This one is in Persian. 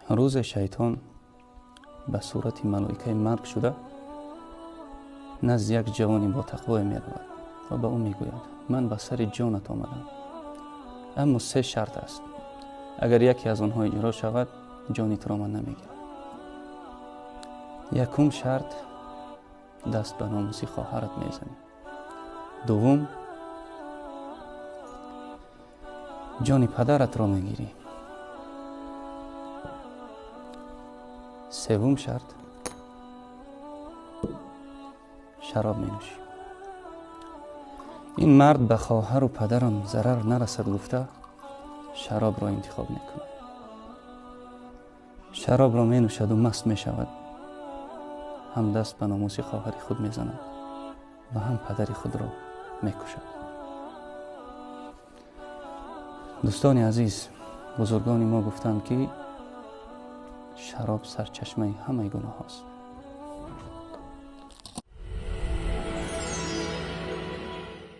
روز شیطان به صورت ملائکه مرگ شده نزد یک جوانی با تقوی می رود و به او می گوید من به سر جانت آمدم، اما 3 شرط است. اگر یکی از آنها اجرا شود جانی تو را من نمیگیرم. یکم شرط دست به ناموسی خواهرت میزنی. دوم جان پدرت را میگیری. سوم شرط شراب می نوشی. این مرد به خواهر و پدرم ضرر نرسد گفته شراب را انتخاب میکنه. شراب را می نوشد و مست می شود. هم دست به ناموس خواهر خود می زند و هم پدر خود را می کشد. دوستان عزیز، بزرگان ما گفتند که شراب سرچشمه همه گناه است.